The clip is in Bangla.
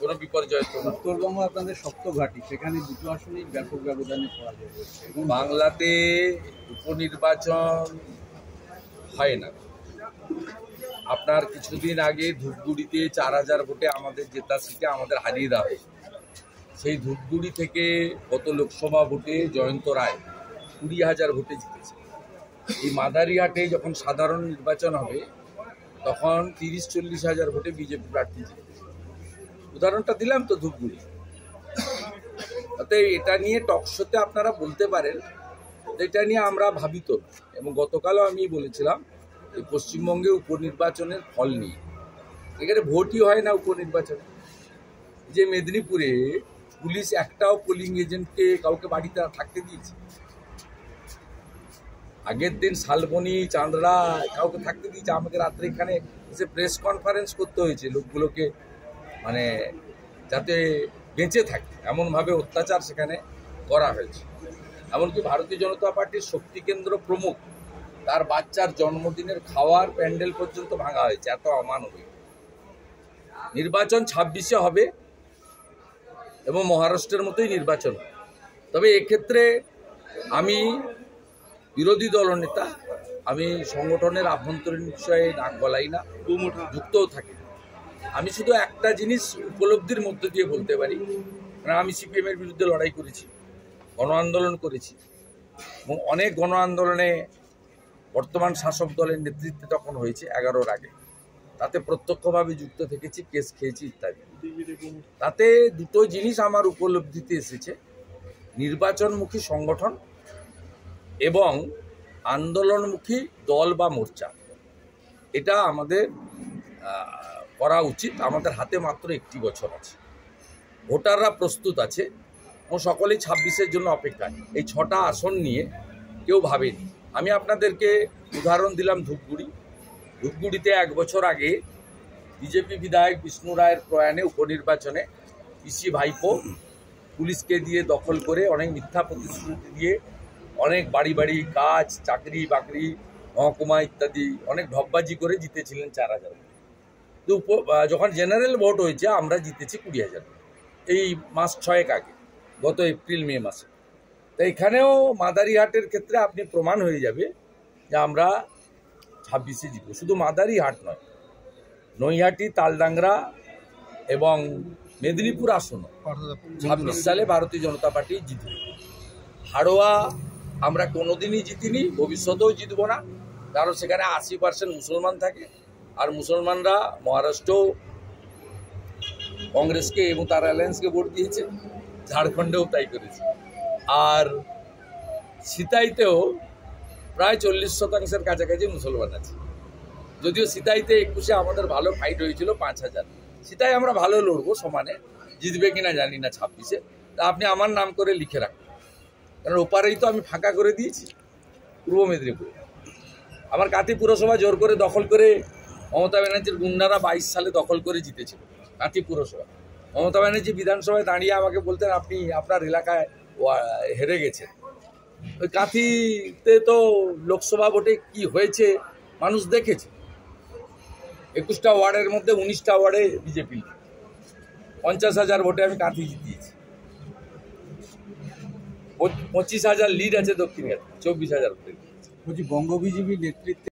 কোনো বিপর্যয় তো না। উত্তরবঙ্গ আপনাদের শক্ত ঘাঁটি, সেখানে দুটো আসনেই ব্যাপক ব্যবধানে পরাজয় হয়েছে। বাংলাতে উপনির্বাচন হয় না। আপনার কিছুদিন আগে ধূপগুড়িতে 4000 ভোটে আমাদের জেতা সিটে আমাদের হারিয়ে দেওয়া হয়েছে। সেই ধূপগুড়ি থেকে গত লোকসভা ভোটে জয়ন্ত রায় 20,000 ভোটে জিতেছে। এই মাদারিহাটে যখন সাধারণ নির্বাচন হবে তখন 30-40 হাজার ভোটে বিজেপি প্রার্থী জিতেছে। উদাহরণটা দিলাম তো ধূপগুড়ি। অতএব এটা নিয়ে টকশোতে আপনারা বলতে পারেন, এটা নিয়ে আমরা ভাবিত না। এবং গতকালও আমি বলেছিলাম যে পশ্চিমবঙ্গে উপনির্বাচনের ফল নিয়ে এখানে ভোটই হয় না উপনির্বাচনে। যে মেদিনীপুরে পুলিশ একটাও পোলিং এজেন্টকে কাউকে বাড়িতে থাকতে দিয়েছে? আগের দিন শালবনী, চাঁদড়া কাউকে থাকতে দিয়েছে? আমাকে রাত্রে এখানে এসে প্রেস কনফারেন্স করতে হয়েছে লোকগুলোকে, মানে যাতে বেঁচে থাকে এমনভাবে অত্যাচার সেখানে করা হয়েছে। এমনকি ভারতীয় জনতা পার্টির শক্তি কেন্দ্র প্রমুখ, তার বাচ্চার জন্মদিনের খাওয়ার প্যান্ডেল পর্যন্ত ভাঙা হয়েছে। এত অমানবিক। নির্বাচন 26-এ হবে এবং মহারাষ্ট্রের মতোই নির্বাচন। তবে এক্ষেত্রে আমি বিরোধী দলনেতা, আমি সংগঠনের আভ্যন্তরীণ বিষয়ে নাক গলাই না, যুক্তও থাকি। আমি শুধু একটা জিনিস উপলব্ধির মধ্য দিয়ে বলতে পারি, কারণ আমি সিপিএমের বিরুদ্ধে লড়াই করেছি, গণ আন্দোলন করেছি এবং অনেক গণ আন্দোলনে বর্তমান শাসক দলের নেতৃত্বে তখন হয়েছে 11-র আগে, তাতে প্রত্যক্ষভাবে যুক্ত থেকেছি, কেস খেয়েছি ইত্যাদি। তাতে দুটো জিনিস আমার উপলব্ধিতে এসেছে: নির্বাচনমুখী সংগঠন এবং আন্দোলনমুখী দল বা মোর্চা। এটা আমাদের করা উচিত। আমাদের হাতে মাত্র 1 বছর আছে, ভোটাররা প্রস্তুত আছে এবং সকলেই 26-এর জন্য অপেক্ষায়। এই 6টা আসন নিয়ে কেউ ভাবেনি। আমি আপনাদেরকে উদাহরণ দিলাম ধূপগুড়িতে 1 বছর আগে বিজেপি বিধায়ক বিষ্ণু রায়ের প্রয়াণে উপনির্বাচনে পিসি ভাইপো পুলিশকে দিয়ে দখল করে অনেক মিথ্যা প্রতিশ্রুতি দিয়ে অনেক বাড়ি বাড়ি কাজ, চাকরি বাকরি, মহকুমা ইত্যাদি অনেক ঢপবাজি করে জিতেছিলেন 4000। যখন জেনারেল ভোট হয়েছে আমরা জিতেছি 20,000, এই মাস 6 আগে, গত এপ্রিল-মে মাসে। তো এখানেও মাদারিহাটের ক্ষেত্রে আপনি প্রমাণ হয়ে যাবে যে আমরা 26-এ জিতব। শুধু মাদারিহাট নয়, নৈহাটি, তালডাংরা এবং মেদিনীপুর আসনও 26 সালে ভারতীয় জনতা পার্টি জিতবে। হাড়োয়া আমরা কোনোদিনই জিতিনি, ভবিষ্যতেও জিতব না, কারণ সেখানে 80% মুসলমান থাকে। আর মুসলমানরা মহারাষ্ট্রেও কংগ্রেসকে এবং তার অ্যালায়েন্সকে ভোট দিয়েছে, ঝাড়খণ্ডেও তাই করেছে। আর সিতাইতেও প্রায় 40% কাছাকাছি মুসলমান আছে। যদিও সিতাইতে 21-এ আমাদের ভালো ফাইট হয়েছিল 5000। সিতাই আমরা ভালো লড়বো, সমানে জিতবে কিনা জানি না 26-এ। তা আপনি আমার নাম করে লিখে রাখুন, কারণ ওপারেই তো আমি ফাঁকা করে দিয়েছি পূর্ব মেদিনীপুরে। আমার কাঁথি পুরসভা জোর করে দখল করে মমতা ব্যানার্জির গুন্ডারা 22 সালে দখল করে জিতেছিল কাঁথি পুরসভা। মমতা ব্যানার্জি বিধানসভায় দাঁড়িয়ে আমাকে বলতেন, আপনি আপনার এলাকায় হেরে গেছেন। ওই কাঁথিতে তো লোকসভা ভোটে কি হয়েছে মানুষ দেখেছে। 21টা ওয়ার্ডের মধ্যে 19টা ওয়ার্ডে বিজেপি, 50,000 ভোটে আমি কাঁথি জিতিয়েছি। 25,000 লিড আছে দক্ষিণে, 24,000 ভোটে। বঙ্গ বিজেপির নেতৃত্বে